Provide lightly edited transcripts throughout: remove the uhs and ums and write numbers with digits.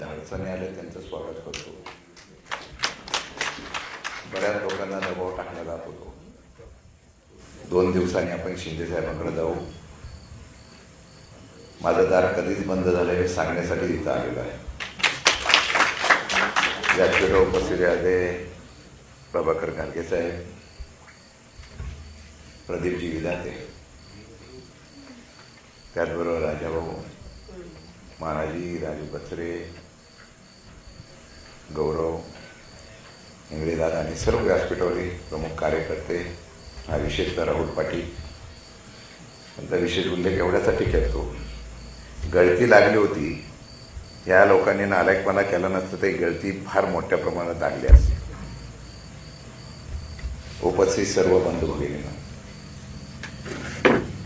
अडचणी आल्या त्यांचं स्वागत करतो. बऱ्याच लोकांना दबाव टाकला जात होतो. 2 दिवसांनी आपण शिंदे साहेबांकडे जाऊ. माझं दार कधीच बंद झालं हे सांगण्यासाठी इथं आलेलं आहे. व्यासपीठावर उपस्थित आहे प्रभाकर घारगे साहेब, प्रदीपजी विधाते, त्याचबरोबर राजाभाऊ, महाराजी, राजू कचरे, गौरव इंगळेदादा आणि सर्व व्यासपीठावरील प्रमुख कार्यकर्ते, हा विशेषतः राहुल पाटील. त्यांचा विशेष उल्लेख एवढ्यासाठी करतो, गळती लागली होती. या लोकांनी नालायकपणा केला नसतं तर गळती फार मोठ्या प्रमाणात लागली असते. उपस्थित सर्व बंधू भगिनींना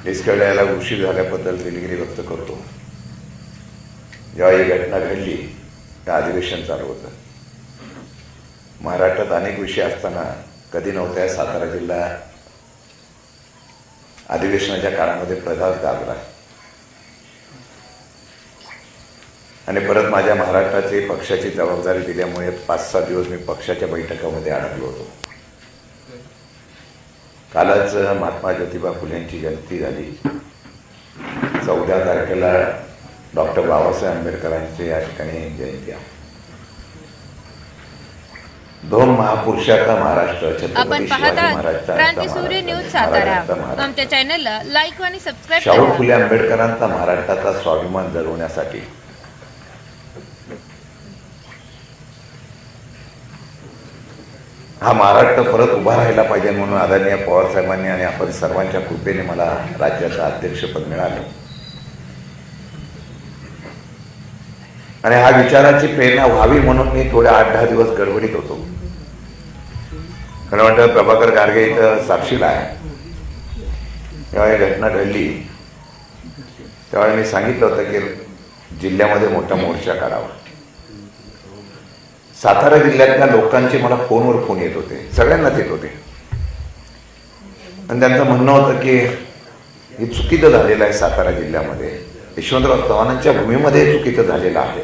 डिस्कळ यायला उशीर झाल्याबद्दल दिलगिरी व्यक्त करतो. जेव्हा ही घटना घडली त्या अधिवेशन चालू होतं. महाराष्ट्रात अनेक विषय असताना कधी नव्हत्या सातारा जिल्हा अधिवेशनाच्या काळामध्ये प्रधान गाजला आणि परत माझ्या महाराष्ट्राची पक्षाची जबाबदारी दिल्यामुळे 5-6 दिवस मी पक्षाच्या बैठकामध्ये अडकलो होतो. कालच महात्मा ज्योतिबा फुलेंची जयंती झाली. 14 तारखेला डॉक्टर बाबासाहेब आंबेडकरांची या ठिकाणी जयंती आहे. 2 महापुरुषाचा महाराष्ट्र. आपण पाहत आहात क्रांती सूर्य न्यूज सातारा. आमच्या चॅनलला लाईक आणि सबस्क्राईब करा. शाहू फुले आंबेडकरांचा महाराष्ट्राचा स्वाभिमान जगवण्यासाठी हा महाराष्ट्र परत उभा राहिला पाहिजे म्हणून आदरणीय पवार साहेबांनी आणि आपण सर्वांच्या कृपेने मला राज्याचं अध्यक्षपद मिळालं आणि हा विचाराची प्रेरणा व्हावी म्हणून मी थोडे 8-10 दिवस गडबडीत होतो. खरं म्हणतं प्रभाकर घारगे इथं साक्षीला आहे. जेव्हा ही घटना घडली तेव्हा मी सांगितलं होतं की जिल्ह्यामध्ये मोठा मोर्चा काढावा. सातारा जिल्ह्यातल्या लोकांचे मला फोनवर फोन येत होते, सगळ्यांनाच येत होते आणि त्यांचं म्हणणं होतं की हे चुकीचं झालेलं आहे. सातारा जिल्ह्यामध्ये यशवंतराव चव्हाणांच्या भूमीमध्ये चुकीचं झालेलं आहे.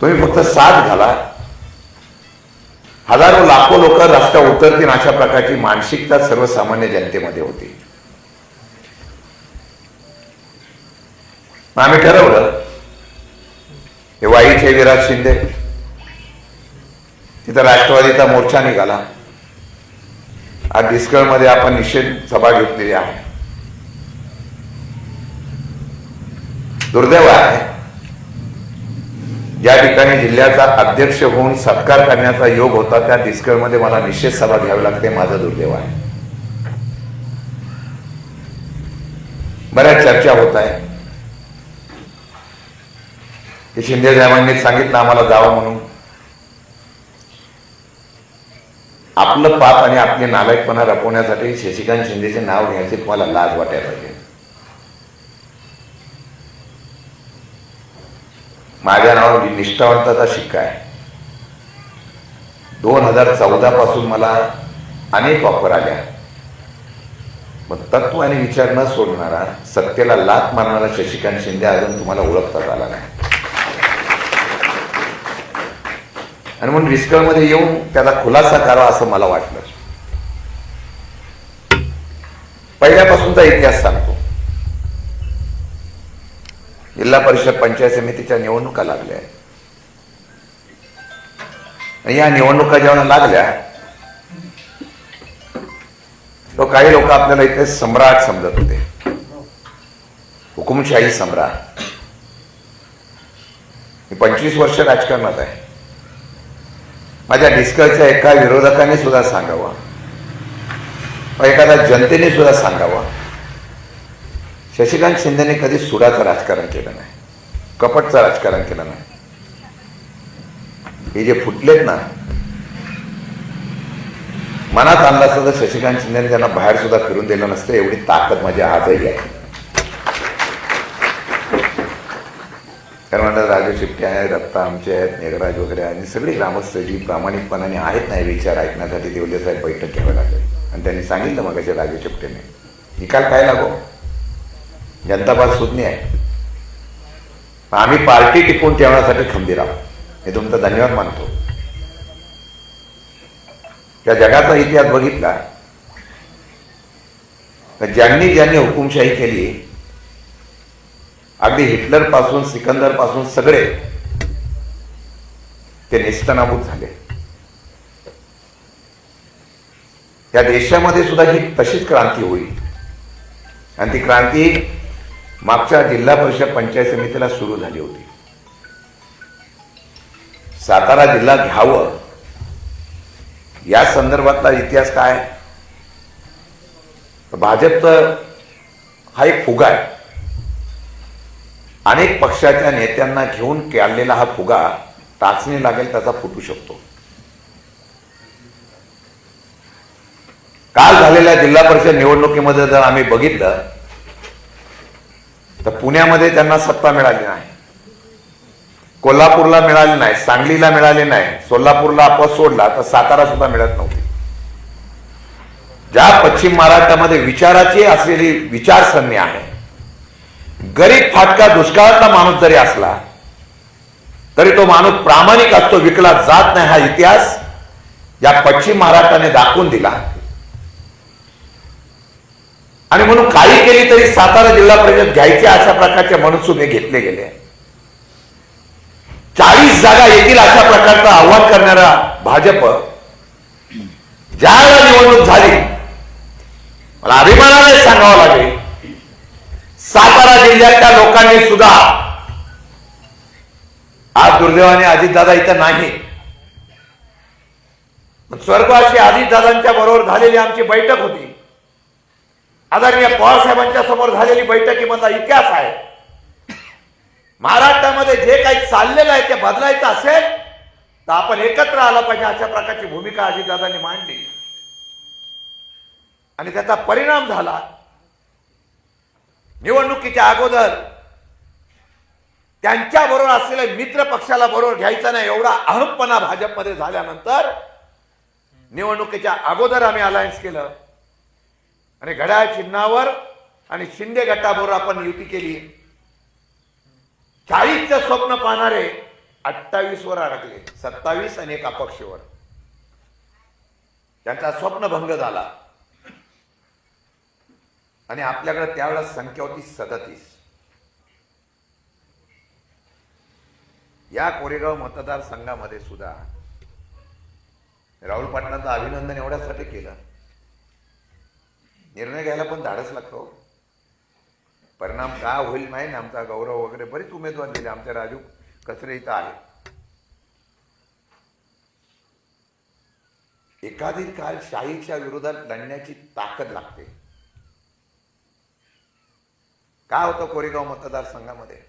तुम्ही फक्त साथ घाला, हजारो लाखो लोक रस्त्यावर उतरतील अशा प्रकारची मानसिकता सर्वसामान्य जनतेमध्ये होती. आम्ही ठरवलं हे वाईचे विराज शिंदे, तिथं राष्ट्रवादीचा मोर्चा निघाला. आज डिस्कळमध्ये आपण निषेध सभा घेतलेली आहे. दुर्दैव आहे ज्या ठिकाणी जिल्ह्याचा अध्यक्ष होऊन सत्कार करण्याचा योग होता त्या डिस्कळमध्ये मला निषेध सभा घ्यावी लागते. माझं दुर्दैव आहे. बऱ्याच चर्चा होत आहे की शिंदे साहेबांनी सांगितलं आम्हाला जावं म्हणून. आपलं पाप आणि आपली नालायकपणा रपवण्यासाठी शशिकांत शिंदेचे नाव घ्यायचे तुम्हाला लाज वाटायला पाहिजे. माझ्या नावावर निष्ठावंताचा शिक्का आहे. 2014 पासून मला अनेक ऑफर आल्या, पण तत्व आणि विचार न सोडणारा, सत्तेला लाथ मारणारा शशिकांत शिंदे अजून तुम्हाला ओळखताच आला नाही. आणि म्हणून डिस्कळमध्ये येऊन त्याचा खुलासा करावा असं मला वाटलं. पहिल्यापासूनचा इतिहास सांगतो. जिल्हा परिषद पंचायत समितीच्या निवडणुका लागल्या आणि या निवडणुका जेव्हा लागल्या तो काही लोक आपल्याला इथे सम्राट समजत होते, हुकुमशाही सम्राट. मी 25 वर्ष राजकारणात आहे. माझ्या डिस्कळच्या एका विरोधकाने सुद्धा सांगावं, एखाद्या जनतेने सुद्धा सांगावं, शशिकांत शिंदेने कधी सुडाचं राजकारण केलं नाही, कपटचं राजकारण केलं नाही. हे जे फुटलेत ना, मनात आणलं असतं तर शशिकांत शिंदेने त्यांना बाहेर सुद्धा फिरून दिलं नसतं. एवढी ताकद माझ्या आजही आहे. कारण म्हणतात राजू शिट्टे आहेत, दत्ता आमचे आहेत, मेघराज वगैरे आणि सगळी ग्रामस्थ जी प्रामाणिकपणाने आहेत ना, विचार ऐकण्यासाठी देवले साहेब बैठक घ्यावी लागेल. आणि त्यांनी सांगितलं मग अशा राजू शिट्टेने, निकाल काय लागो, जनता बाज सुज्ञ आहे. आम्ही पार्टी टिकून ठेवण्यासाठी खंबीर आहोत, मी तुमचा धन्यवाद मानतो. त्या जगाचा इतिहास बघितला तर ज्यांनी ज्यांनी हुकुमशाही केली, अगदी हिटलर पासून सिकंदर पासून सगळे ते नेस्तनाबूत झाले. त्या देशामध्ये सुद्धा ही तशीच क्रांती होईल आणि ती क्रांती मागच्या जिल्हा परिषद पंचायत समितीला सुरू झाली होती. सातारा जिल्हा घ्यावं या संदर्भातला इतिहास काय? भाजपचा हा एक फुगा आहे. अनेक पक्षाच्या नेत्यांना घेऊन काढलेला हा फुगा टाचणी लागेल त्याचा फुटू शकतो. काल झालेल्या जिल्हा परिषद निवडणुकीमध्ये जर आम्ही बघितलं तर पुण्यामध्ये त्यांना सत्ता मिळाली नाही, कोल्हापूरला मिळाली नाही, सांगलीला मिळाली नाही, सोलापूरला अपवास सोडला तर सातारा सुद्धा मिळत नव्हती. ज्या पश्चिम महाराष्ट्रामध्ये विचाराची असलेली विचारसरणी आहे, गरीब फाटका दुष्काळातला माणूस जरी असला तरी तो माणूस प्रामाणिक असतो, विकला जात नाही, हा इतिहास या पश्चिम महाराष्ट्राने दाखवून दिला. आणि म्हणून काही केली तरी सातारा जिल्हा परिषद घ्यायचे अशा प्रकारचे मनसुबे घेतले गेले. 40 जागा येतील अशा प्रकारचं आव्हान करणारा भाजप ज्यावेळेला निवडणूक झाली, मला अभिमानाने सांगावं लागेल, सातारा जिल्ह्यातल्या लोकांनी सुद्धा, आज दुर्दैवाने अजितदादा इथं नाही, स्वर्गवासी अजितदादांच्या बरोबर झालेली आमची बैठक होती. आदरणीय पवारसाहेबांच्या समोर झालेली बैठकीमधला इतिहास आहे. महाराष्ट्रामध्ये जे काही चाललेलं आहे ते बदलायचं असेल तर आपण एकत्र आलं पाहिजे, अशा प्रकारची भूमिका अजितदादांनी मांडली आणि त्याचा परिणाम झाला. निवडणुकीच्या अगोदर त्यांच्या बरोबर असलेल्या मित्र पक्षाला बरोबर घ्यायचा नाही एवढा अहमपणा भाजपमध्ये झाल्यानंतर निवडणुकीच्या अगोदर आम्ही अलायन्स केलं आणि घड्याळ चिन्हावर आणि शिंदे गटाबरोबर आपण युती केली. 40चं स्वप्न पाहणारे 28 वर अडकले, 27 आणि एक अपक्षवर. त्यांचा स्वप्नभंग झाला आणि आपल्याकडे त्यावेळेला संख्या होती 37. या कोरेगाव मतदारसंघामध्ये सुद्धा राहुल पाटलांचं अभिनंदन एवढ्यासाठी केलं, निर्णय घ्यायला पण धाडस लागतो. परिणाम का होईल नाही ना, आमचा गौरव वगैरे बरेच उमेदवार दिले, आमचे राजू कचरे इथं आले. एकाधिक काळ शाहीच्या विरोधात लढण्याची ताकद लागते. काय होतं कोरेगाव मतदारसंघामध्ये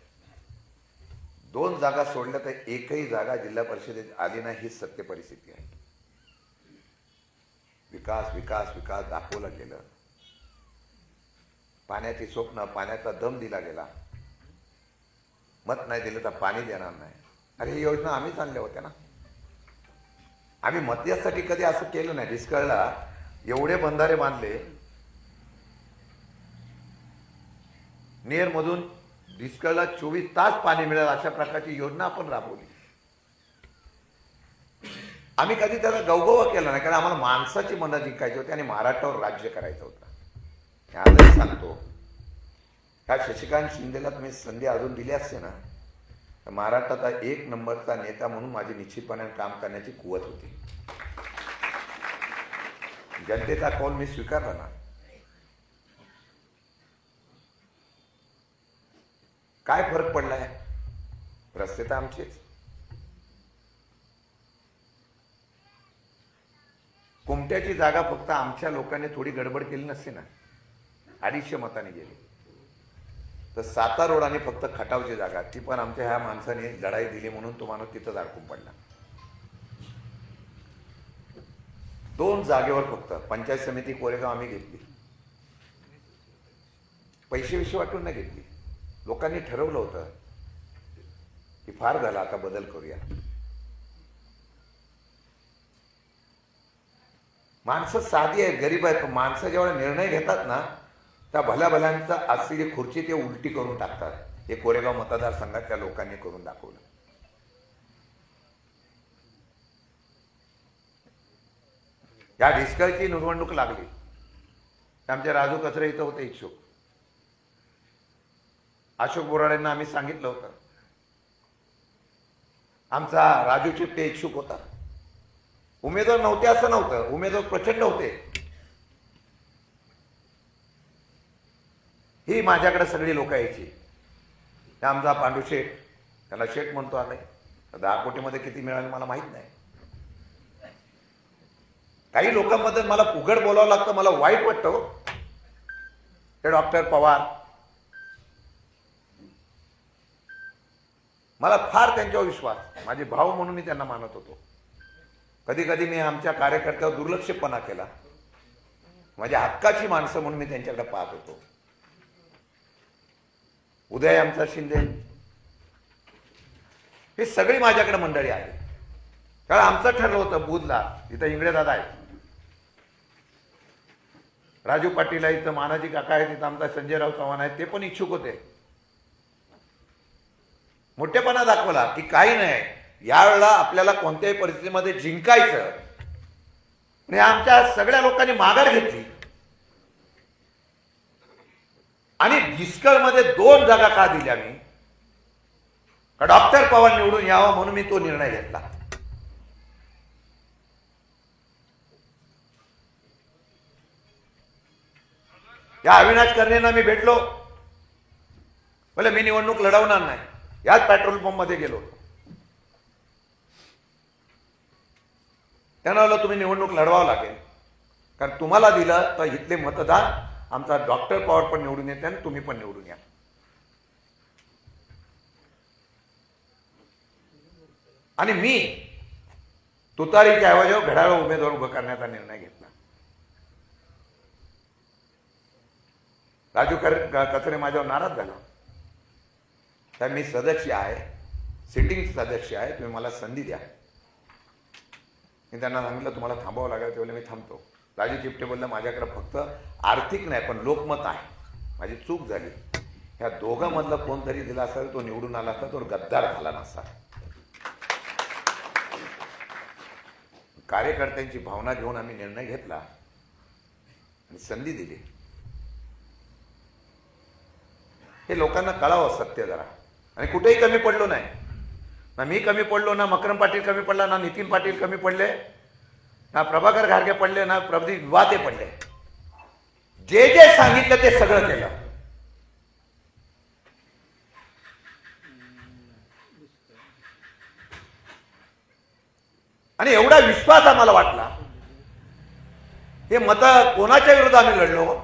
2 जागा सोडल्या तर एकही जागा जिल्हा परिषदेत आली नाही, ही सत्य परिस्थिती आहे. विकास विकास विकास दाखवलं गेलं, पाण्याची स्वप्न, पाण्याचा दम दिला गेला. मत नाही दिलं तर पाणी देणार नाही. अरे ही योजना आम्हीच आणल्या होत्या ना. आम्ही मत्यासाठी कधी असं केलं नाही. डिस्कळला एवढे बंधारे बांधले, नेरमधून डिस्कळला 24 तास पाणी मिळेल अशा प्रकारची योजना आपण राबवली. आम्ही कधी त्याला गवगवा केला नाही, कारण आम्हाला माणसाची मनं जिंकायची होती आणि महाराष्ट्रावर राज्य करायचं होतं. आजही सांगतो, ह्या शशिकांत शिंदेला तुम्ही संधी अजून दिली असते ना तर महाराष्ट्राचा 1 नंबरचा नेता म्हणून माझी निश्चितपणे काम करण्याची कुवत होती. जनतेचा कौल मी स्वीकारला ना. काय फरक पडलाय? रस्ते तर आमचेच. कुमट्याची जागा फक्त आमच्या लोकांनी थोडी गडबड केली नसते ना, 250 मतांनी गेली. तर सातारा रोडाने फक्त खटावची जागा, ती पण आमच्या ह्या माणसाने लढाई दिली म्हणून तो माणूस तिथं अडकून पडला. 2 जागेवर फक्त पंचायत समिती कोरेगाव आम्ही घेतली. पैसे विषय वाटून नाही घेतली. लोकांनी ठरवलं होतं की फार झाला, आता बदल करूया. माणसं साधी आहेत, गरीब आहेत, पण माणसं जेव्हा निर्णय घेतात ना त्या भल्या भल्यांचा असलेली खुर्ची ते उलटी करून टाकतात. हे कोरेगाव मतदारसंघात त्या लोकांनी करून दाखवलं. या डिस्कळची निवडणूक लागली, आमचे राजू कचरे इथं होते इच्छुक. अशोक बोराडेंना आम्ही सांगितलं होतं, आमचा राजू चिपटे इच्छुक होता. उमेदवार नव्हते असं नव्हतं, उमेदवार प्रचंड होते. ही माझ्याकडे सगळी लोक यायची. त्या आमचा पांडू शेठ, त्याला शेठ म्हणतो आम्ही, 10 कोटीमध्ये किती मिळाले मला माहित नाही. काही लोकांबद्दल मला उघड बोलावं लागतं, मला वाईट वाटतं. ते डॉक्टर पवार, मला फार त्यांच्यावर विश्वास, माझे भाऊ म्हणून मी त्यांना मानत होतो. कधी कधी मी आमच्या कार्यकर्त्यावर दुर्लक्षपणा केला. माझ्या हक्काची माणसं म्हणून मी त्यांच्याकडे पाहत होतो. उदय आमचा शिंदे, हे सगळी माझ्याकडे मंडळी आली. कारण आमचं ठरलं होतं बुधला, इथं इंगळे दादा आहे, राजू पाटील आहे, इथं मानाजी काका आहेत, इथं आमचा संजयराव चव्हाण आहेत, ते पण इच्छुक होते. मोठेपणा दाखवला की काही नाही, यावेळेला आपल्याला कोणत्याही परिस्थितीमध्ये जिंकायचं. आणि आमच्या सगळ्या लोकांनी माघार घेतली आणि डिस्कळमध्ये 2 जागा का दिल्या मी, डॉक्टर पवार निवडून यावं म्हणून मी तो निर्णय घेतला. या अविनाश कर्णेंना मी भेटलो, बोले मी निवडणूक लढवणार नाही. याच पेट्रोल पंप मध्ये गेलो, त्यांना म्हणलं तुम्ही निवडणूक लढवावं लागेल, कारण तुम्हाला दिलं तर इथले मतदार आमचा डॉक्टर पवार पण निवडून येते आणि तुम्ही पण निवडून या. आणि मी तुतारीच्या ऐवजी घड्याळ उमेदवार उभं करण्याचा निर्णय घेतला. राजू कचरे माझ्यावर नाराज झाला. तर मी सदस्य आहे, सिटिंग सदस्य आहे, तुम्ही मला संधी द्या. मी त्यांना सांगितलं तुम्हाला थांबावं लागेल, तेवढे मी थांबतो. राजू चिपटे बोलले माझ्याकडे फक्त आर्थिक नाही पण लोकमत आहे, माझी चूक झाली. ह्या दोघांमधलं कोणतरी दिला असेल, तो निवडून आला असता, तो गद्दार झाला नसता. कार्यकर्त्यांची भावना घेऊन आम्ही निर्णय घेतला आणि संधी दिली. हे लोकांना कळावं सत्य जरा. आणि कुठेही कमी पडलो नाही, ना मी कमी पडलो, ना मकरम पाटील कमी पडला, ना नितीन पाटील कमी पडले, ना प्रभाकर घारगे पडले, ना प्रदीप विवाते पडले. जे जे सांगितलं ते सगळं केलं. आणि एवढा विश्वास आम्हाला वाटला. हे मत कोणाच्या विरुद्ध आम्ही लढलो,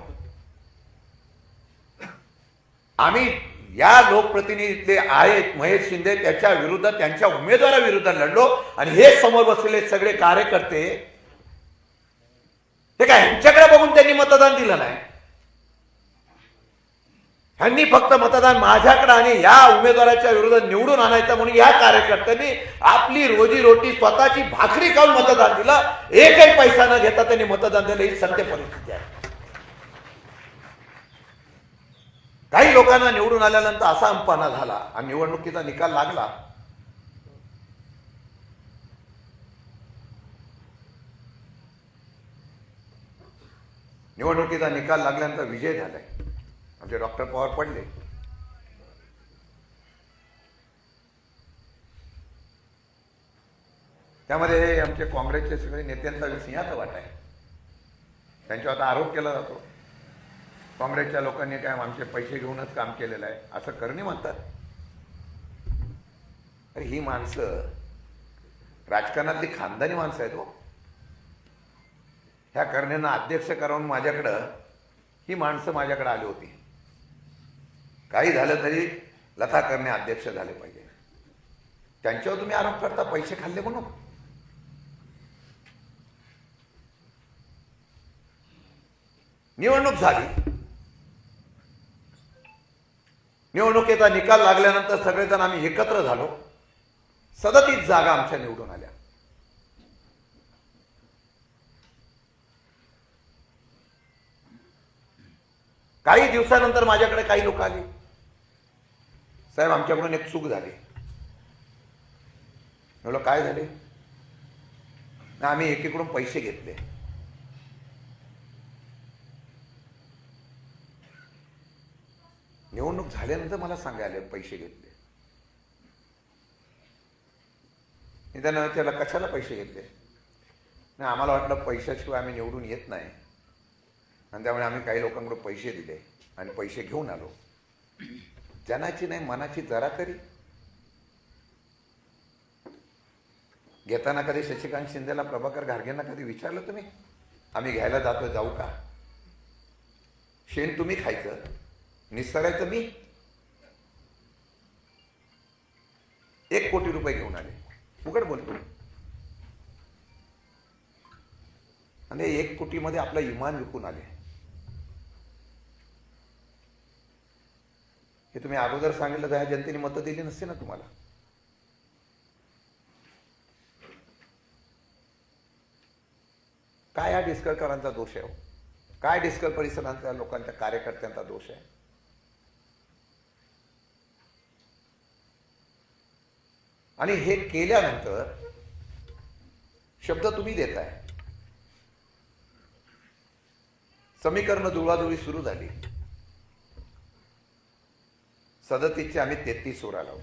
आम्ही या लोकप्रतिनिधीतले आहेत महेश शिंदे, त्याच्या विरुद्ध, त्यांच्या उमेदवाराविरुद्ध लढलो. आणि हे समोर बसलेले सगळे कार्यकर्ते, ते काय ह्यांच्याकडे बघून त्यांनी मतदान दिलं नाही. ह्यांनी फक्त मतदान माझ्याकडे आणि या उमेदवाराच्या विरुद्ध निवडून आणायचं म्हणून या कार्यकर्त्यांनी आपली रोजीरोटी, स्वतःची भाकरी खाऊन मतदान दिलं. एकही पैसा न घेता त्यांनी मतदान दिलं. ही सत्य परिस्थिती आहे. काही लोकांना निवडून आल्यानंतर असा अंपना झाला आणि निवडणुकीचा निकाल लागला. निवडणुकीचा निकाल लागल्यानंतर विजय झालाय. आमचे डॉक्टर पवार पडले. त्यामध्ये आमचे काँग्रेसचे सगळे नेत्यांचा सिंहाचा वाटा आहे. त्यांच्यावर आता आरोप केला जातो, काँग्रेसच्या लोकांनी काय आमचे पैसे घेऊनच काम केलेलं आहे असं करणे म्हणतात. अरे ही माणसं राजकारणातली खानदानी माणसं आहेत. ह्या करण्यांना अध्यक्ष करावून माझ्याकडं ही माणसं माझ्याकडे आली होती. काही झालं तरी लता करणे अध्यक्ष झाले पाहिजे. त्यांच्यावर तुम्ही आरोप करता पैसे खाल्ले म्हणून. निवडणूक झाली, निवडणुकीचा निकाल लागल्यानंतर सगळेजण आम्ही एकत्र झालो. 37 जागा आमच्या निवडून आल्या. काही दिवसानंतर माझ्याकडे काही लोक आली, साहेब आमच्याकडून एक चूक झाली. म्हणलं काय झाले? ना आम्ही एकीकडून पैसे घेतले. निवडणूक झाल्यानंतर मला सांगायला पैसे घेतले. मी त्यांना त्याला कशाला पैसे घेतले? नाही आम्हाला वाटलं पैशाशिवाय आम्ही निवडून येत नाही आणि त्यामुळे आम्ही काही लोकांकडून पैसे दिले आणि पैसे घेऊन आलो. जनाची नाही मनाची जरा तरी. घेताना कधी शशिकांत शिंदेला प्रभाकर घारगेंना कधी विचारलं तुम्ही आम्ही घ्यायला जातोय जाऊ का? शेण तुम्ही खायचं निस्तारायचं मी. 1 कोटी रुपये घेऊन आले. उघड बोलतो. आणि 1 कोटीमध्ये आपला इमान विकून आले. हे तुम्ही अगोदर सांगितलं तर ह्या जनतेने मतं दिली नसते ना तुम्हाला. काय हा डिस्कळकरांचा दोष आहे? काय डिस्कळ परिसरांच्या लोकांच्या कार्यकर्त्यांचा दोष आहे? आणि हे केल्यानंतर शब्द तुम्ही देताय. समीकरण जुळवाजुळवी सुरू झाली. 37चे आम्ही 33 वर आलो.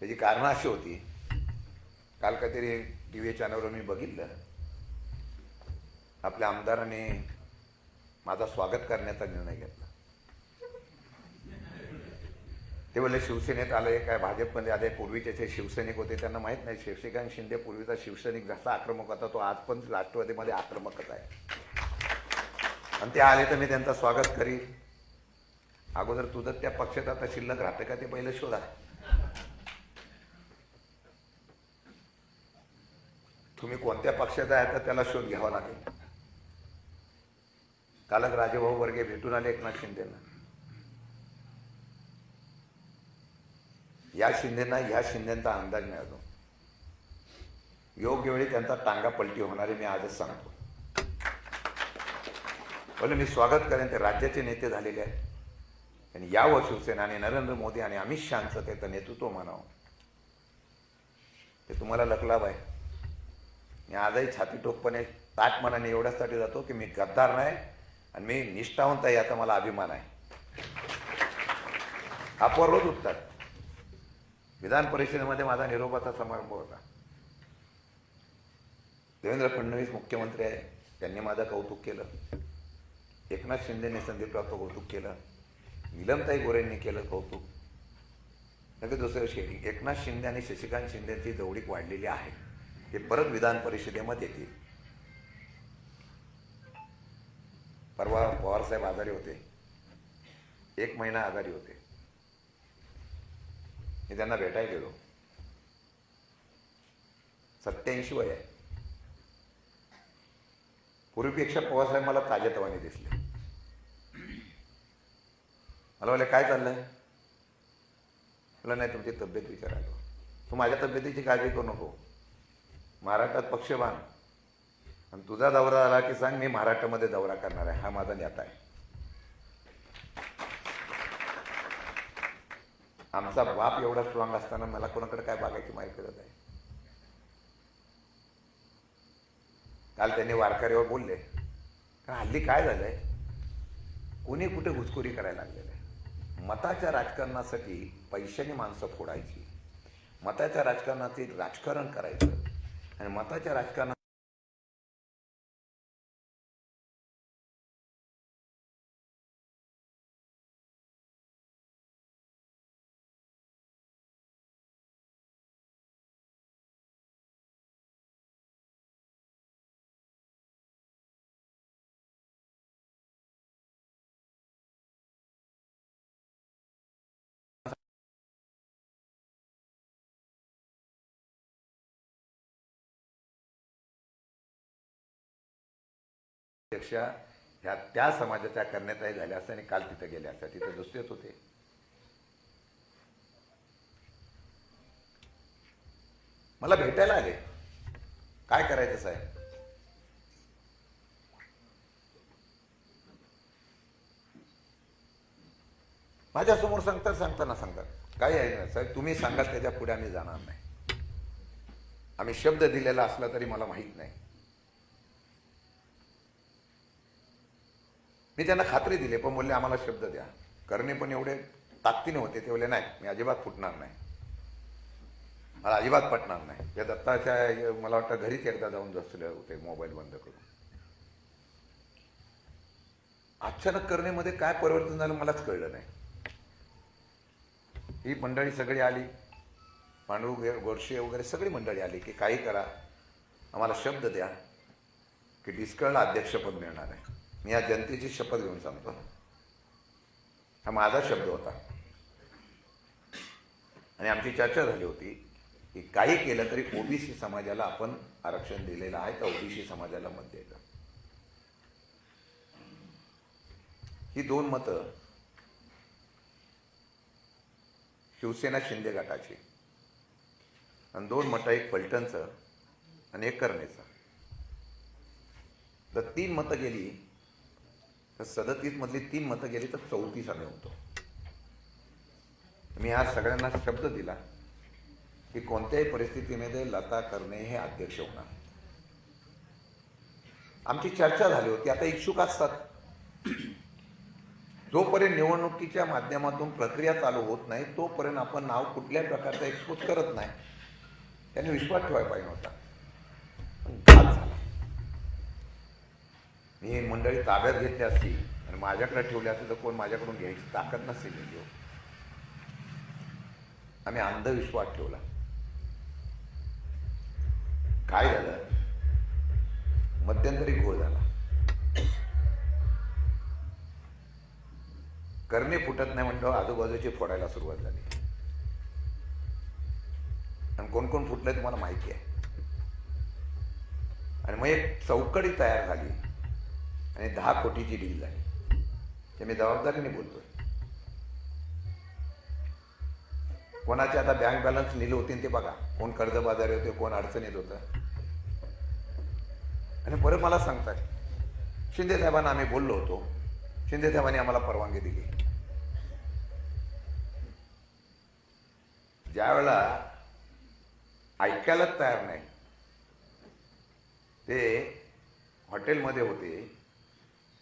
त्याची कारणं अशी होती. काल काहीतरी टीव्ही चॅनलवर मी बघितलं आपल्या आमदाराने माझा स्वागत करण्याचा निर्णय घेतला. ते बोलले शिवसेनेत आले काय भाजपमध्ये आले. पूर्वीचे जे शिवसैनिक होते त्यांना माहीत नाही शशिकांत शिंदे पूर्वीचा शिवसैनिक जसा आक्रमक होता तो आज पण राष्ट्रवादीमध्ये आक्रमकच आहे. आणि ते आले तर मी त्यांचं स्वागत करीन. अगोदर तुझं त्या पक्षात आता शिल्लक राहतं का ते पहिलं शोधा. तुम्ही कोणत्या पक्षात आहे तर त्याला शोध घ्यावा लागेल. कालच राजेभाऊ वर्गे भेटून आले एकनाथ शिंदेना. या शिंदेना ह्या शिंदेचा अंदाज नाही होतो. योग्य वेळी त्यांचा टांगा पलटी होणारे मी आजच सांगतो. बोले मी स्वागत करेन. ते राज्याचे नेते झालेले आहेत आणि यावं शिवसेना आणि नरेंद्र मोदी आणि अमित शहाचं त्याचं नेतृत्व मानावं. ते तुम्हाला लकलाभ आहे. मी आजही छाती ठोकपणे ताट मनाने एवढ्यासाठी जातो की मी गद्दार नाही आणि मी निष्ठावंत आहे याचा मला अभिमान आहे. अफवा रोज उठतात. विधान परिषदेमध्ये माझा निरोपाचा समारंभ होता. देवेंद्र फडणवीस मुख्यमंत्री आहे त्यांनी माझं कौतुक केलं. एकनाथ शिंदेने संदीपरावचं कौतुक केलं. नीलमताई गोरेंनी केलं कौतुक. नक्की दुसऱ्या दिवशी एकनाथ शिंदे आणि शशिकांत शिंदेची जवळीक वाढलेली आहे. ते परत विधान परिषदेमध्ये येतील. परवा पवारसाहेब आजारी होते. 1 महिना आजारी होते. मी त्यांना भेटायला गेलो. 87 वय आहे. पूर्वीपेक्षा पवारसाहेब मला ताजेतवाने दिसले. मला बोलले काय चाललंय? मला नाही तुमची तब्येत विचारायला. तू माझ्या तब्येतीची काळजी करू नको. महाराष्ट्रात पक्ष बांध आणि तुझा दौरा आला की सांग मी महाराष्ट्रामध्ये दौरा करणार आहे. हा माझा नेता आहे. आमचा बाप एवढा स्ट्रॉंग असताना मला कोणाकडे काय बघायची माहिती करत आहे. काल त्यांनी वारकऱ्यावर बोलले कारण हल्ली काय झालंय कोणी कुठे घुसखोरी करायला लागलेलं आहे. मताच्या राजकारणासाठी पैशाने माणसं फोडायची. मताच्या राजकारणातील राजकारण करायचं आणि मताच्या राजकारणात पेक्षा ह्या त्या समाजाच्या करण्यातही झाल्या असत्या आणि काल तिथे गेल्या असत्या. तिथे दुसरेच होते. मला भेटायला आले. काय करायचं साहेब? माझ्यासमोर सांगताना सांगतात काही आहे ना साहेब, तुम्ही सांगाल त्याच्या पुढे आम्ही जाणार नाही. आम्ही शब्द दिलेला असला तरी मला माहीत नाही. मी त्यांना खात्री दिली, पण बोलले आम्हाला शब्द द्या. करणे पण एवढे ताकदीने होते, ते बोलले नाही मी अजिबात फुटणार नाही, मला अजिबात पटणार नाही. या दत्ताच्या मला वाटतं घरीच एकदा जाऊन बसले होते मोबाईल बंद करून. अचानक करणेमध्ये काय परिवर्तन झालं मलाच कळलं नाही. ही मंडळी सगळी आली, पांडू गोडसे वगैरे सगळी मंडळी आली की काही करा, आम्हाला शब्द द्या की डिस्कळला अध्यक्षपद मिळणार आहे. मी या जनतेची शपथ घेऊन सांगतो, हा माझा शब्द होता. आणि आमची चर्चा झाली होती की काही केलं तरी ओबीसी समाजाला आपण आरक्षण दिलेलं आहे, तर ओबीसी समाजाला मत द्यायचं. ही 2 मतं शिवसेना शिंदे गटाची आणि 2 मतं, एक पलटणचं आणि एक करणेचं. तर 3 मतं गेली तर 37 मधली 3 मतं गेली तर 34 आम्ही होतो. मी आज सगळ्यांना शब्द दिला की कोणत्याही परिस्थितीमध्ये लता करणे हे अध्यक्ष होणार. आमची चर्चा झाली होती. आता इच्छुक असतात, जोपर्यंत निवडणुकीच्या माध्यमातून प्रक्रिया चालू होत नाही तोपर्यंत आपण नाव कुठल्याही प्रकारचा एक्सपोज करत नाही. त्यांनी विश्वास ठेवायला पाहिजे होता, पण घात झाला. मी मंडळी ताब्यात घेतली असती आणि माझ्याकडे ठेवली असती तर कोण माझ्याकडून घ्यायची ताकद नसेल. आम्ही अंधविश्वास ठेवला. काय झालं, मध्यंतरी घोळ झाला. करणे फुटत नाही म्हणतो, आजूबाजूची फोडायला सुरुवात झाली. आणि कोण कोण फुटलंय तुम्हाला माहिती आहे. आणि मग एक चौकडी तयार झाली आणि 10 कोटीची डील झाली. ते मी जबाबदारीने बोलतोय. कोणाचे आता बँक बॅलन्स नील होते ते बघा, कोण कर्जबाजारी होते, कोण अडचणीत होतं. आणि परत मला सांगताय शिंदे साहेबांना आम्ही बोललो होतो, शिंदे साहेबांनी आम्हाला परवानगी दिली. ज्या वेळेला ऐकायलाच तयार नाही, ते हॉटेलमध्ये होते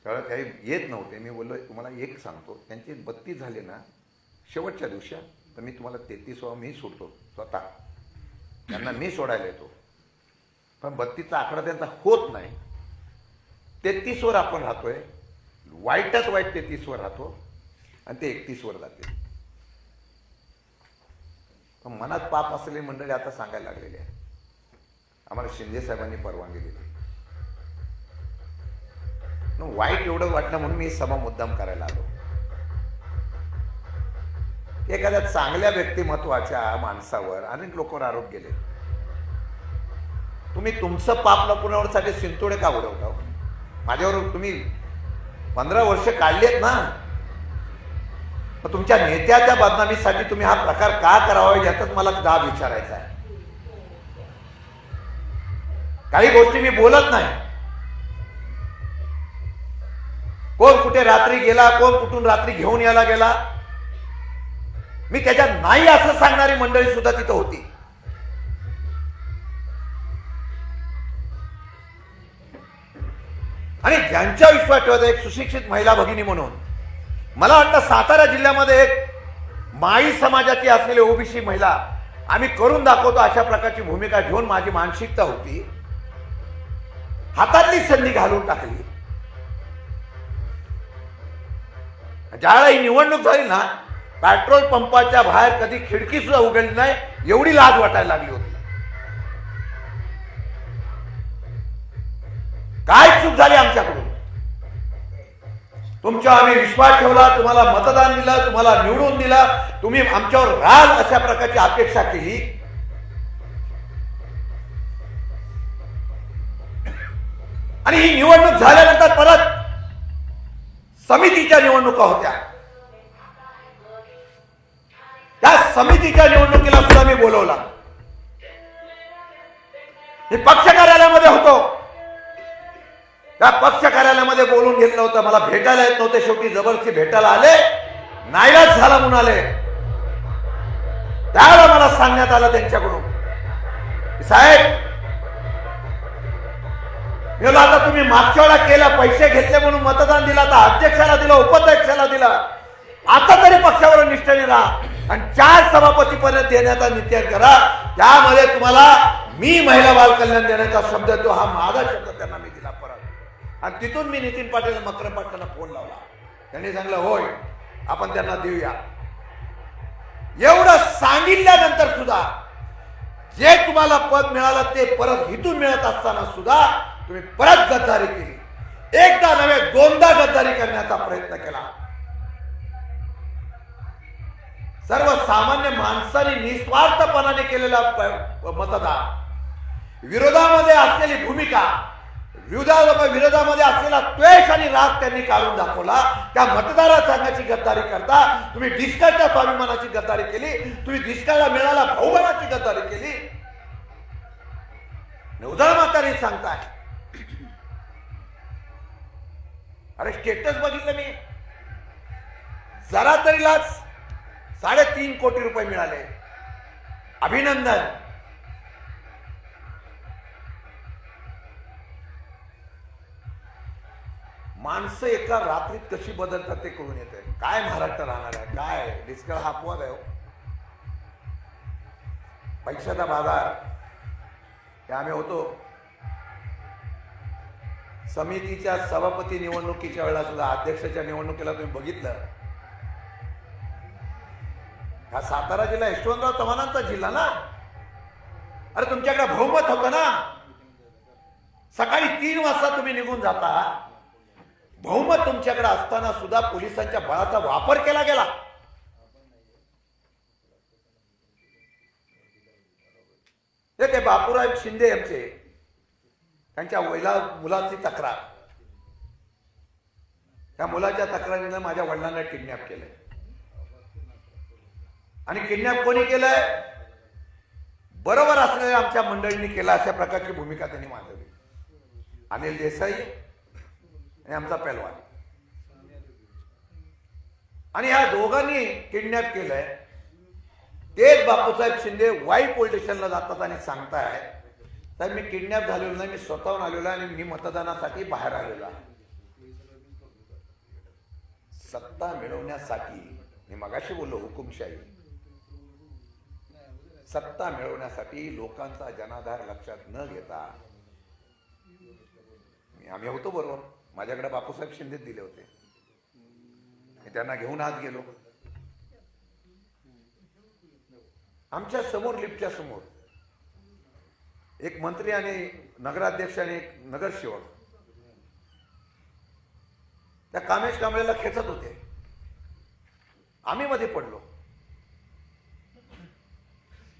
त्यावेळेला काही येत नव्हते. मी बोललो तुम्हाला एक सांगतो, त्यांची 32 झाले ना शेवटच्या दिवशी, तर मी तुम्हाला 33वा मी सोडतो स्वतः, त्यांना मी सोडायला येतो. पण 32चा आकडा त्यांचा होत नाही. 33वर आपण राहतोय, वाईटच वाईट 33वर राहतो आणि ते 31वर जाते. पण मनात पाप असलेली मंडळी आता सांगायला लागलेली आहे. आम्हाला शिंदे साहेबांनी परवानगी दिली. वाईट एवढं वाटलं म्हणून मी सभा मुद्दाम करायला आलो. एखाद्या चांगल्या व्यक्तिमत्वाच्या माणसावर अनेक लोकांवर आरोप केले. तुम्ही तुमचं पाप लपवण्यासाठी शिंतोडे का उडवता? माझ्यावर तुम्ही 15 वर्ष काढलेत ना, मग तुमच्या नेत्याच्या बदनामीसाठी तुम्ही हा प्रकार का करावा याचाच मला जाब विचारायचा आहे. काही गोष्टी मी बोलत नाही. कोण कुठे रात्री गेला, कोण कुठून रात्री घेऊन यायला गेला, मी त्याच्यात नाही असं सांगणारी मंडळी सुद्धा तिथं होती. आणि ज्यांच्या विश्वास ठेवायचा एक सुशिक्षित महिला भगिनी म्हणून, मला वाटतं सातारा जिल्ह्यामध्ये एक माई समाजाची असलेली ओबीसी महिला आम्ही करून दाखवतो अशा प्रकारची भूमिका घेऊन माझी मानसिकता होती. हातातली संधी घालून टाकली. ज्यावेळेला ही निवडणूक झाली ना, पेट्रोल पंपाच्या बाहेर कधी खिडकी सुद्धा उघडली नाही, एवढी लाज वाटायला लागली होती. काय चूक झाली आमच्याकडून? तुमच्यावर आम्ही विश्वास ठेवला, तुम्हाला मतदान दिलं, तुम्हाला निवडून दिला, तुम्ही आमच्यावर राल अशा प्रकारची अपेक्षा केली. आणि ही निवडणूक झाल्यानंतर परत समितीच्या निवडणुका होत्या. त्या समितीच्या निवडणुकीला सुद्धा मी बोलवला. हे पक्ष कार्यालयामध्ये होतो. त्या पक्ष कार्यालयामध्ये बोलून घेतलं होतं. मला भेटायला येत नव्हते, शेवटी जबरदस्ती भेटायला आले नाईलाज झाला म्हणून आले. त्यावेळेला मला सांगण्यात आलं त्यांच्याकडून, साहेब मी आता तुम्ही मागच्या वेळा केलं, पैसे घेतले म्हणून मतदान दिलं, आता अध्यक्षाला दिलं, उपाध्यक्षाला दिलं, आता तरी पक्षावर निष्ठेने राहा आणि 4 सभापती पद देण्याचा निश्चय करा. त्यामध्ये तुम्हाला मी महिला बाल कल्याण देण्याचा शब्द तो हा माझा शब्द त्यांना मी दिला परत. आणि तिथून मी नितीन पाटील मकरम पाटलांना फोन लावला. त्यांनी सांगितलं होय आपण त्यांना देऊया. एवढं सांगितल्यानंतर सुद्धा जे तुम्हाला पद मिळालं ते परत इथून मिळत असताना सुद्धा तुम्ही परत गद्दारी केली. एकदा नव्हे 2दा गद्दारी करण्याचा प्रयत्न केला. सर्वसामान्य माणसाने निस्वार्थपणाने केलेला मतदान, विरोधामध्ये असलेली भूमिका, विरोधामध्ये असलेला द्वेष आणि राग त्यांनी काढून दाखवला. त्या मतदारा संघाची गद्दारी करता तुम्ही डिस्कळच्या स्वाभिमानाची गद्दारी केली, तुम्ही डिस्कळला मिळाला बहुमानाची गद्दारी केली. उदाहरण म्हातारी सांगताय. अरे स्टेटस बघितलं मी, जरा तरी लाच 3.5 कोटी रुपये मिळाले. अभिनंदन. माणसं एका रात्रीत कशी बदलतात ते कळून येते. काय महाराष्ट्र राहणार आहे, काय डिस्कळ हा अपवाद आहे. पैशाचा बाजार. आम्ही होतो समितीच्या सभापती निवडणुकीच्या वेळेला सुद्धा, अध्यक्षाच्या निवडणुकीला तुम्ही बघितलं. हा सातारा जिल्हा यशवंतराव चव्हाणांचा जिल्हा ना. अरे तुमच्याकडे बहुमत होतं ना. सकाळी 3 वाजता तुम्ही निघून जाता. बहुमत तुमच्याकडे असताना सुद्धा पोलिसांच्या बळाचा वापर केला गेला. ते बापूराव शिंदे यांचे, त्यांच्या मुलाची तक्रार, त्या मुलाच्या तक्रारीनं माझ्या वडिलांना किडनॅप केलंय. आणि किडनॅप कोणी केलंय? बरोबर असलेल्या आमच्या मंडळींनी केला. अशा प्रकारची भूमिका त्यांनी मांडली. अनिल देसाई आणि आमचा पहलवान, आणि ह्या दोघांनी किडनॅप केलंय. तेच बापूसाहेब शिंदे वाई पोलीस स्टेशनला जातात आणि सांगताय तर मी किडनॅप झालेलो नाही, मी स्वतःहून आलेलो आणि मी मतदानासाठी बाहेर आलेलो आहे. सत्ता मिळवण्यासाठी, मी मगाशी बोललो हुकुमशाही, सत्ता मिळवण्यासाठी लोकांचा जनाधार लक्षात न घेता, आम्ही होतो बरोबर, माझ्याकडे बापूसाहेब शिंदे दिले होते, मी त्यांना घेऊन आत गेलो. आमच्या समोर, लिफ्टच्या समोर एक मंत्री आणि नगराध्यक्ष आणि एक नगरसेवक त्या कामेश कांबळेला खेचत होते. आम्ही मध्ये पडलो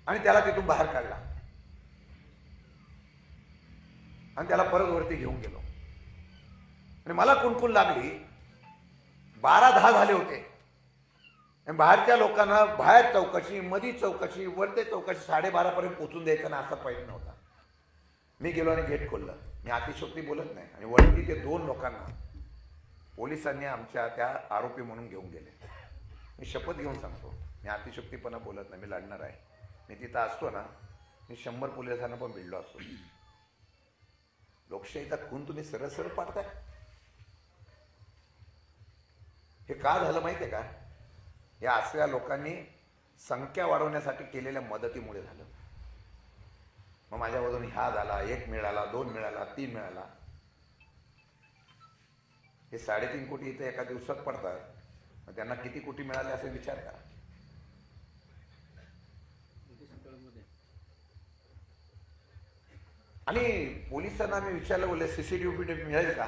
आणि त्याला तिथून बाहेर काढला आणि त्याला परत वरती घेऊन गेलो. आणि मला कुणकुण लागली. 12-10 झाले होते. बाहेरच्या लोकांना बाहेर चौकशी, मधी चौकशी, वरते चौकशी, 12:30 पर्यंत पोहोचून द्यायचं ना असा प्रयत्न होता. मी गेलो आणि गेट खोललं. मी अतिशयोक्ती बोलत नाही. आणि वरती ते 2 लोकांना पोलिसांनी आमच्या त्या आरोपी म्हणून घेऊन गेले. मी शपथ घेऊन सांगतो, मी अतिशयोक्तीपणा बोलत नाही, मी लढणार आहे. मी तिथं असतो ना, मी 100 पोलिसांना पण भिडलो असतो. लोकशाहीचा खून तुम्ही सरळ सरळ पाडताय. हे का झालं माहितीये का? या असल्या लोकांनी संख्या वाढवण्यासाठी केलेल्या मदतीमुळे झालं. मग माझ्यावरून हा झाला, 1 मिळाला, 2 मिळाला, 3 मिळाला. हे 3.5 कोटी इथे एका दिवसात पडतात. मग त्यांना किती कोटी मिळाले असे विचार करा. आणि पोलिसांना मी विचारलं, बोलले सीसीटीव्ही फुटेज मिळेल का?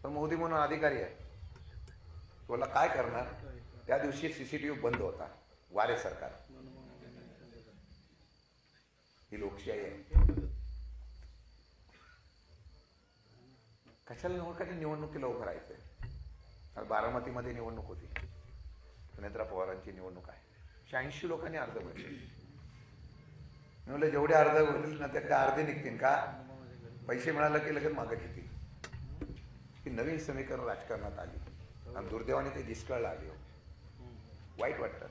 तर मोदी म्हणून अधिकारी आहे, तुला काय करणार? त्या दिवशी सीसीटीव्ही बंद होता. वारे सरकार. ही लोकशाही आहे. कशाला निवडणुकीला उभं राहायचंय? बारामतीमध्ये निवडणूक होती, सुनेत्रा पवारांची निवडणूक आहे. 86 लोकांनी अर्ज भरले. मी म्हणलं जेवढे अर्ज भरले ना त्यातले अर्धे निघतील का? पैसे मिळालं की लगेच मागत येतील. ही नवीन समीकरण राजकारणात आली. आणि दुर्दैवाने ते डिस्कळला आले. वाईट वाटतं.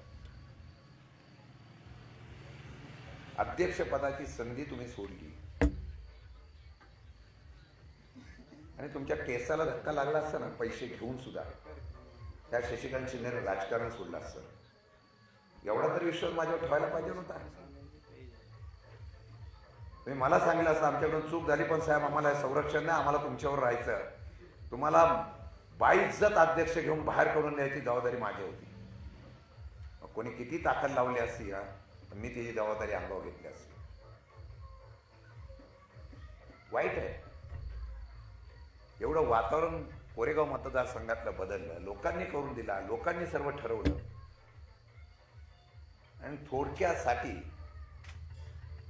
अध्यक्षपदाची संधी तुम्ही सोडली आणि तुमच्या केसाला धक्का लागला असता ना, पैसे घेऊन सुद्धा त्या शशिकांत शिंदेने राजकारण सोडलं असतं. एवढा तरी विश्वास माझ्यावर ठेवायला पाहिजे नव्हता. तुम्ही मला सांगितलं असतं आमच्याकडून चूक झाली, पण साहेब आम्हाला संरक्षण नाही, आम्हाला तुमच्यावर राहायचं, तुम्हाला बाइज्जत अध्यक्ष घेऊन बाहेर करून द्यायची जबाबदारी माझी होती. मग कोणी किती ताकद लावली असती हा, मी त्याची जबाबदारी अंगावर घेतली असती. वाईट आहे. एवढं वातावरण कोरेगाव मतदारसंघातलं बदललं, लोकांनी करून दिला, लोकांनी सर्व ठरवलं आणि थोडक्यासाठी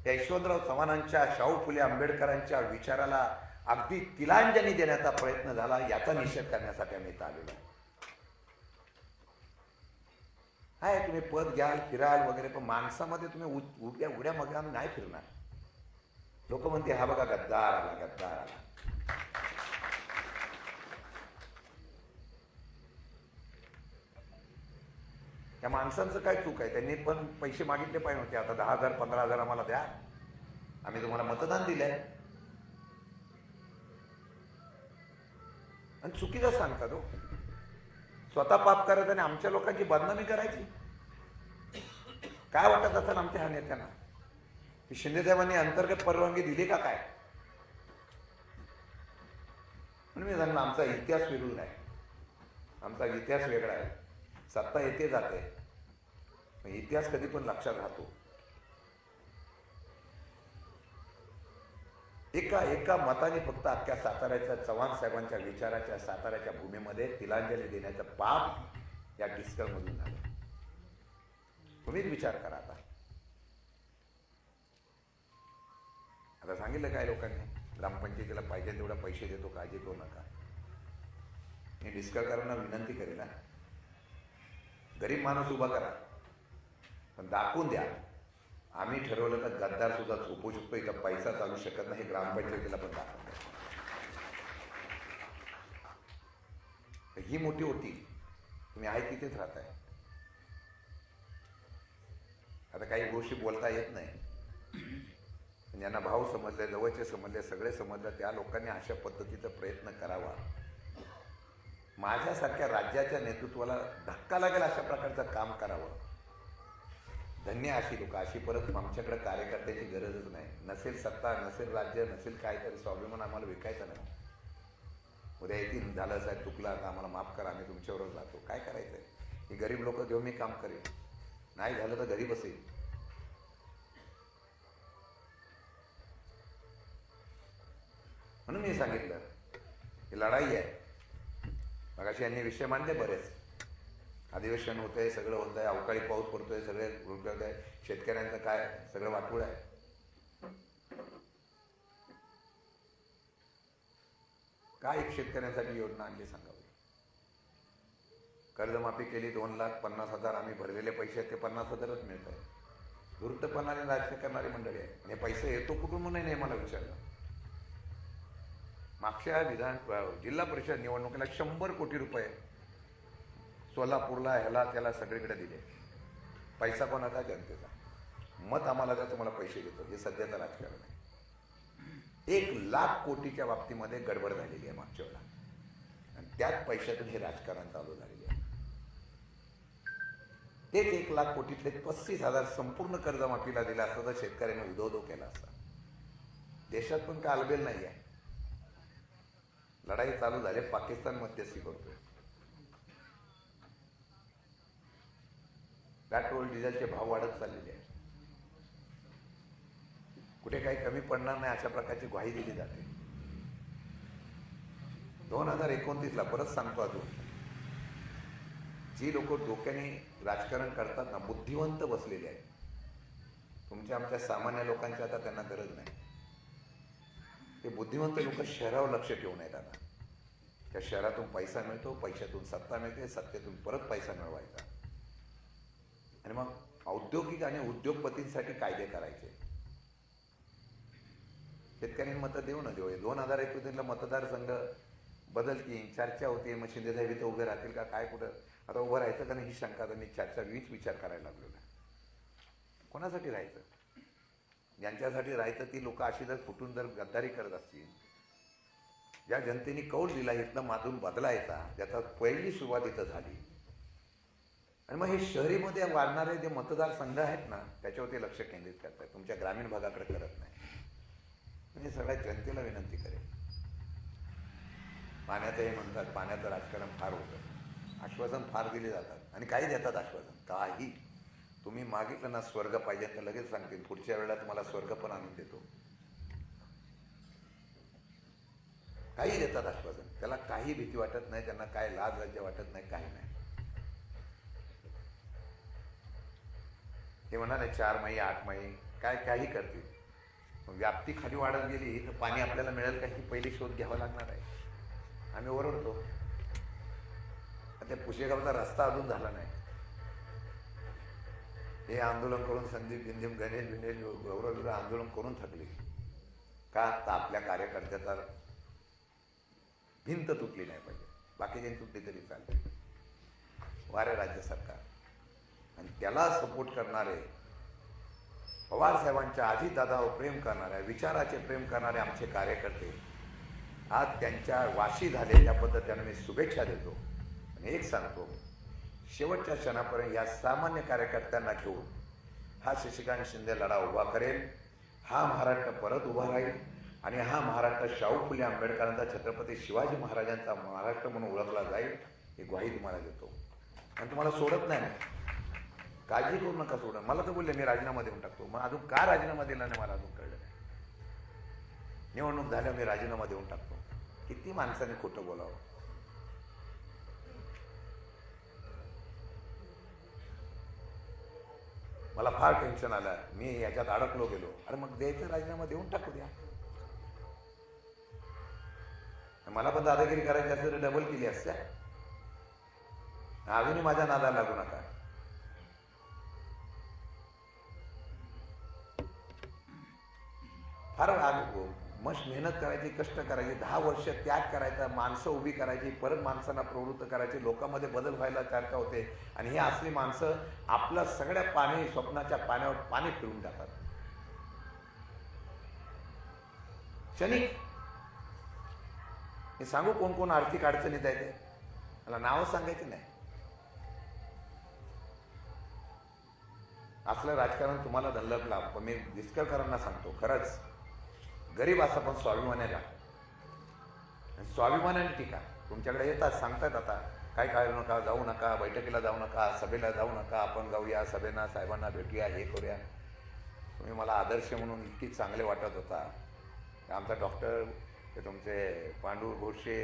यशवंतराव चव्हाणांच्या, शाहू फुले आंबेडकरांच्या विचाराला अगदी तिलांजली देण्याचा प्रयत्न झाला, याचा निषेध करण्यासाठी आम्ही इथं आलेलो. हाय, तुम्ही पद घ्याल, फिराल वगैरे, पण माणसामध्ये तुम्ही उड्या मग आम्ही नाही फिरणार. लोक म्हणते हा बघा गद्दार आला, गद्दार आला. त्या माणसांचं काय चूक आहे? त्यांनी पण पैसे मागितले पाहिजे होते. आता 10,000 15,000 आम्हाला द्या, आम्ही तुम्हाला मतदान दिलंय. आणि चुकीचं सांगतात हो. स्वतः पाप करायचं आणि आमच्या लोकांची बदनामी करायची. काय वाटत असेल आमच्या ह्या नेत्यांना की शिंदेसाहेबांनी अंतर्गत परवानगी दिली का काय? म्हणून मी सांगलो आमचा इतिहास वेगळा आहे, आमचा इतिहास वेगळा आहे. सत्ता येते जाते, इतिहास कधी पण लक्षात राहतो. एका मताने फक्त अख्ख्या साताऱ्याच्या चव्हाण साहेबांच्या विचाराच्या साताऱ्याच्या भूमीमध्ये तिलांजली देण्याचं पाप या डिस्कलमधून झालं. तुम्हीच विचार करा. आता सांगितलं काय लोकांनी, ग्रामपंचायतीला पाहिजे तेवढा पैसे देतो, काळजी करू नका. मी डिस्कलकरांना विनंती करेन, गरीब माणूस उभा करा, पण दाखवून द्या. आम्ही ठरवलं तर गद्दार सुद्धा झोपू शकतो, इथं पैसा चालू शकत नाही, ग्रामपंचायतीला पण दाखवून द्या. ही मोठी होती, तुम्ही आहे तिथेच राहताय. आता काही गोष्टी बोलता येत नाही, ज्यांना भाव समजले, जवळचे समजले, सगळे समजले, त्या लोकांनी अशा पद्धतीचा प्रयत्न करावा. माझ्यासारख्या राज्याच्या नेतृत्वाला धक्का लागेल अशा प्रकारचं काम करावं. धन्य अशी लोक, अशी परत आमच्याकडे कार्यकर्त्याची गरजच नाही. नसेल सत्ता, नसेल राज्य, नसेल काय, तरी स्वाभिमान आम्हाला विकायचा नाही. उद्या येतील, झालं साहेब चुकला, आता आम्हाला माफ करा, आम्ही तुमच्यावरच जातो. काय करायचंय? ही गरीब लोक घेऊन मी काम करेन, नाही झालं तर घरी बसेल. म्हणून मी सांगितलं ही लढाई आहे. मगाशी यांनी विषय मांडले बरेच, अधिवेशन होतंय, सगळं होतंय, अवकाळी पाऊस पडतोय, सगळे होत आहे, शेतकऱ्यांचं काय सगळं वाटूळ आहे. काय एक शेतकऱ्यांसाठी योजना आणली सांगावी? कर्जमाफी केली, 2,50,000 आम्ही भरलेले पैसे ते 50,000च मिळत आहे. धूर्तपणाने राजकारण करणारी मंडळी आहे. आणि पैसे येतो कुठून म्हणून नाही मला विचारलं. मागच्या जिल्हा परिषद निवडणुकीला 100 कोटी रुपये सोलापूरला, ह्याला त्याला सगळीकडे दिले. पैसा कोणाचा? जनतेचा. मत आम्हाला द्या, तुम्हाला पैसे देतो. हे सध्याचं राजकारण आहे. 1,00,000 कोटीच्या बाबतीमध्ये गडबड झालेली आहे मागच्या वेळेला, आणि त्याच पैशातून हे राजकारण चालू झालेले आहे. तेच 1,00,000 कोटीतले 35,000 संपूर्ण कर्जमाफीला दिला असता तर शेतकऱ्यांनी उदो केला असता. देशात पण काय अलबेल नाही आहे. लढाई चालू झाली, पाकिस्तान मध्यस्थी करतोय. पेट्रोल डिझेलचे भाव वाढत चाललेले आहेत. कुठे काही कमी पडणार नाही अशा प्रकारची ग्वाही दिली जाते. 2029ला परत सांगतो अजून, जी लोक डोक्याने राजकारण करतात ना, बुद्धिवंत बसलेले आहेत. तुमच्या आमच्या सामान्य लोकांची आता त्यांना गरज नाही. ते बुद्धिवंत लोक शहरावर लक्ष ठेवून आहेत. आता त्या शहरातून पैसा मिळतो, पैशातून सत्ता मिळते, सत्तेतून परत पैसा मिळवायचा, आणि मग औद्योगिक आणि उद्योगपतींसाठी कायदे करायचे. शेतकऱ्यांनी मतं देऊ न देऊ. 2021ला मतदारसंघ बदलतील, चर्चा होती, मग शिंदे साहेब इथं उभे राहतील का काय, कुठं आता उभं राहायचं का नाही ही शंका, आता मी चर्चा वीच विचार करायला लागलेला. कोणासाठी राहायचं? ज्यांच्यासाठी राहायचं ती लोक अशी जर फुटून जर गद्दारी करत असतील, ज्या जनतेने कौल दिला इथनं माधून बदलायचा, ज्याचा पहिली सुरुवात इथं झाली, आणि मग हे शहरीमध्ये वाढणारे जे मतदारसंघ आहेत ना त्याच्यावरती लक्ष केंद्रित करतात, तुमच्या ग्रामीण भागाकडे करत नाही. म्हणजे सगळ्या जनतेला विनंती करेल, पाण्याचंही म्हणतात, पाण्याचं राजकारण फार होतं, आश्वासन फार दिले जातात आणि काही देतात आश्वासन, काही तुम्ही मागितलं ना स्वर्ग पाहिजे तर लगेच सांगतील पुढच्या वेळेला तुम्हाला स्वर्ग पण आणून देतो, काही देतात आश्वासन, त्याला काही भीती वाटत नाही, त्यांना काय लाज लज्जा वाटत नाही, काही नाही. हे म्हणा नाही 4 महिने 8 महिने काय काही करतील, व्याप्ती खाली वाढत गेली तर पाणी आपल्याला मिळेल का ही पहिली शोध घ्यावा लागणार आहे. आम्ही ओरडतो, त्या पुशेगावचा रस्ता अजून झाला नाही, हे आंदोलन करून संदीप गिंदीम गणेश गौरव आंदोलन करून थकले का, तर आपल्या कार्यकर्त्याचा भिंत तुटली नाही पाहिजे, बाकीच्यांनी तुटली तरी चालते. वारे राज्य सरकार आणि त्याला सपोर्ट करणारे पवार साहेबांच्या अजितदादावर प्रेम करणारे, विचाराचे प्रेम करणारे आमचे कार्यकर्ते आज त्यांच्या वाशी झाले, त्या पद्धतीने मी शुभेच्छा देतो. आणि एक सांगतो, शेवटच्या क्षणापर्यंत या सामान्य कार्यकर्त्यांना घेऊन हा शशिकांत शिंदे लढा उभा करेल, हा महाराष्ट्र परत उभा राहील आणि हा महाराष्ट्र शाहू फुले आंबेडकरांचा, छत्रपती शिवाजी महाराजांचा महाराष्ट्र म्हणून ओळखला जाईल, ही ग्वाही तुम्हाला देतो. आणि तुम्हाला सोडत नाही, काळजी करू नका सोडा. मला तर बोलले मी राजीनामा देऊन टाकतो, मग अजून का राजीनामा दिला नाही मला अजून कळलं नाही. निवडणूक झाल्या मी राजीनामा देऊन टाकतो, किती माणसाने खोटं बोलावं. मला फार टेन्शन आलं, मी याच्यात अडकलो गेलो. अरे मग द्यायचं राजीनामा देऊन टाकू द्या. मला पण दादागिरी करायची असेल तर डबल केली असत्या. अजूनही माझ्या नादाला लागू नका. फार मस्त मेहनत करायची, कष्ट करायचे, 10 वर्ष त्याग करायचा, माणसं उभी करायची, परत माणसांना प्रवृत्त करायची, लोकांमध्ये बदल व्हायला चर्चा होते. आणि ही असली माणसं आपल्या सगळ्या पाणी स्वप्नाच्या पाण्यावर पाणी फिरून टाकतात. क्षणिक हे सांगू कोण कोण आर्थिक अडचणीत आहे ते, मला नावं सांगायचं नाही. असलं राजकारण तुम्हाला दल्लकला, पण मी दिसकरकरांना सांगतो, खरंच गरीब असा पण स्वाभिमाने राहा. स्वाभिमानाने टीका तुमच्याकडे येतात, सांगतात आता काय करू नका, जाऊ नका, बैठकीला जाऊ नका, सभेला जाऊ नका, आपण जाऊया सभेना, साहेबांना भेटूया, हे करूया. तुम्ही मला आदर्श म्हणून इतकी चांगले वाटत होता. आमचा डॉक्टर, ते तुमचे पांडू घोडशे,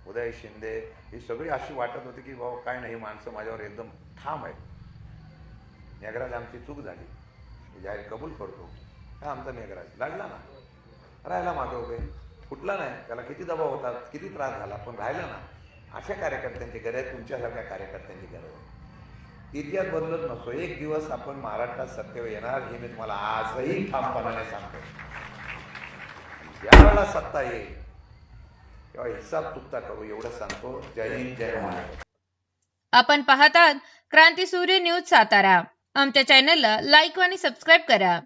उदय शिंदे, ही सगळी अशी वाटत होती की बाबा काय नाही, माझं माझ्यावर एकदम ठाम आहे. मेघराज आमची चूक झाली, मी जाहीर कबूल करतो. हा आमचा मेघराज लढला ना, राहिला मागे उभे, फुटला नाही, त्याला किती दबाव होता, किती त्रास झाला, पण राहिला ना. अशा कार्यकर्त्यांची गरज आहे, तुमच्यासारख्या कार्यकर्त्यांची गरज आहे. इतिहास बदलत नसतो, एक दिवस आपण महाराष्ट्रात सत्तेवर येणार, हे मी तुम्हाला आजही ठामपणाने सांगतो. ज्यावेळेला सत्ता येईल तेव्हा हिसाब चुकता करू, एवढं सांगतो. जय हिंद, जय महाराष्ट्र. आपण पाहतात क्रांती सूर्य न्यूज सातारा. आमच्या चॅनलला लाईक आणि सबस्क्राईब करा.